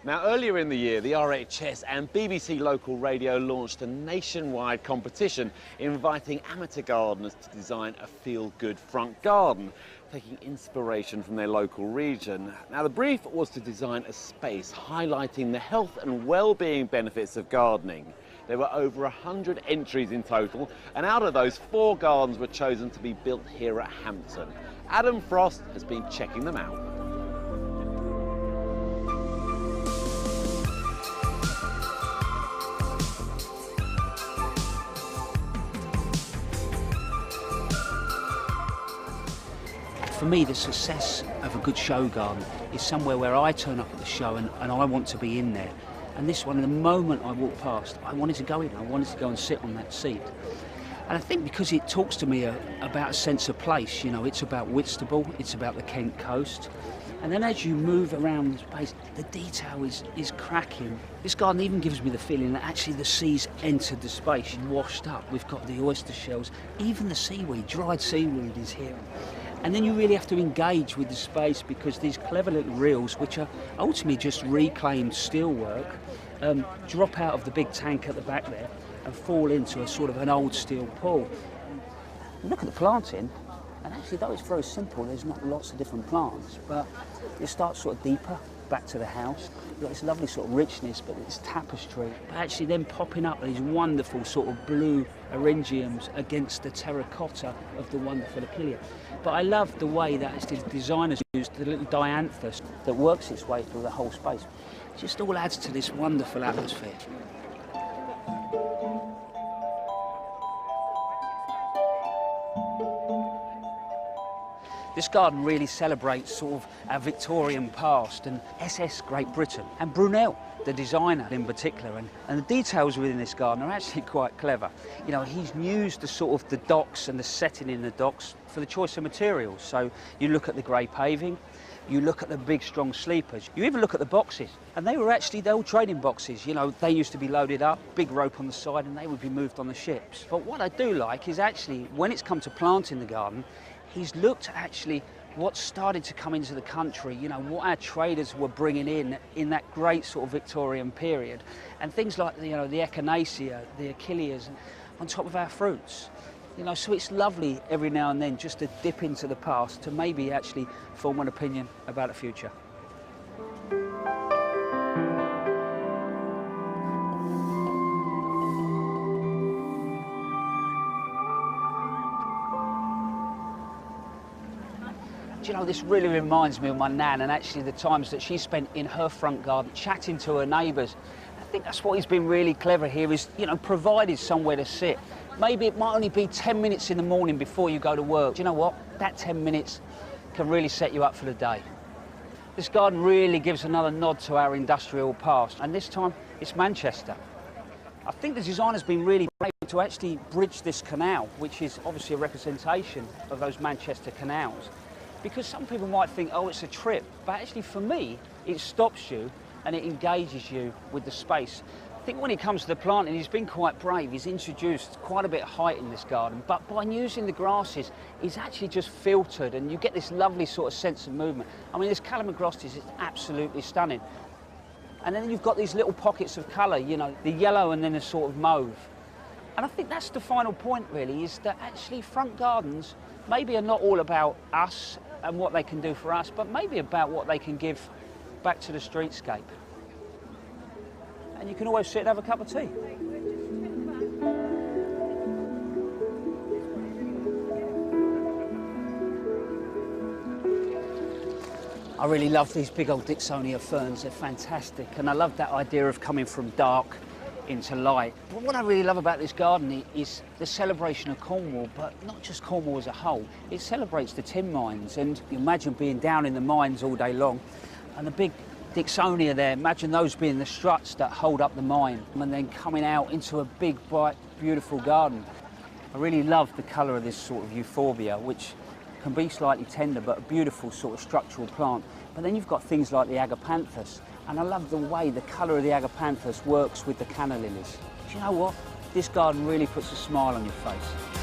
Now, earlier in the year, the RHS and BBC local radio launched a nationwide competition inviting amateur gardeners to design a feel-good front garden, taking inspiration from their local region. Now, the brief was to design a space highlighting the health and well-being benefits of gardening. There were over 100 entries in total, and out of those, 4 gardens were chosen to be built here at Hampton. Adam Frost has been checking them out. For me, the success of a good show garden is somewhere where I turn up at the show and I want to be in there. And this one, the moment I walked past, I wanted to go in. I wanted to go and sit on that seat. And I think because it talks to me about a sense of place, you know, it's about Whitstable, it's about the Kent coast. And then as you move around the space, the detail is cracking. This garden even gives me the feeling that actually the sea's entered the space, washed up. We've got the oyster shells, even the seaweed, dried seaweed is here. And then you really have to engage with the space because these clever little reels, which are ultimately just reclaimed steelwork, drop out of the big tank at the back there and fall into a sort of an old steel pool. Look at the planting, and actually though it's very simple, there's not lots of different plants, but it starts sort of deeper, back to the house. You've got this lovely sort of richness, but it's tapestry. But actually then popping up these wonderful sort of blue eryngiums against the terracotta of the wonderful achillea. But I love the way that actually the designers used the little dianthus that works its way through the whole space. It just all adds to this wonderful atmosphere. This garden really celebrates sort of our Victorian past and SS Great Britain and Brunel, the designer in particular, and the details within this garden are actually quite clever. You know, he's used the sort of the docks and the setting in the docks for the choice of materials. So you look at the grey paving, you look at the big strong sleepers, you even look at the boxes, and they were actually the old trading boxes. You know, they used to be loaded up, big rope on the side, and they would be moved on the ships. But what I do like is actually when it's come to planting the garden, he's looked at actually what started to come into the country, you know, what our traders were bringing in that great sort of Victorian period, and things like, you know, the echinacea, the achilleas, on top of our fruits. You know, so it's lovely every now and then just to dip into the past to maybe actually form an opinion about the future. You know, this really reminds me of my nan and actually the times that she spent in her front garden chatting to her neighbours. I think that's what he's been really clever here is, you know, provided somewhere to sit. Maybe it might only be 10 minutes in the morning before you go to work. Do you know what? That 10 minutes can really set you up for the day. This garden really gives another nod to our industrial past, and this time it's Manchester. I think the designer's been really brave to actually bridge this canal, which is obviously a representation of those Manchester canals. Because some people might think, oh, it's a trip, but actually for me, it stops you and it engages you with the space. I think when it comes to the planting, he's been quite brave. He's introduced quite a bit of height in this garden, but by using the grasses, he's actually just filtered and you get this lovely sort of sense of movement. I mean, this Calamagrostis is absolutely stunning. And then you've got these little pockets of colour, you know, the yellow and then the sort of mauve. And I think that's the final point, really, is that actually front gardens maybe are not all about us and what they can do for us, but maybe about what they can give back to the streetscape. And you can always sit and have a cup of tea. I really love these big old Dixonia ferns, they're fantastic, and I love that idea of coming from dark into light. But what I really love about this garden is the celebration of Cornwall, but not just Cornwall as a whole. It celebrates the tin mines, and you imagine being down in the mines all day long, and the big Dixonia there, imagine those being the struts that hold up the mine, and then coming out into a big, bright, beautiful garden. I really love the colour of this sort of euphorbia, which can be slightly tender, but a beautiful sort of structural plant. But then you've got things like the agapanthus, and I love the way the colour of the agapanthus works with the canna lilies. Do you know what? This garden really puts a smile on your face.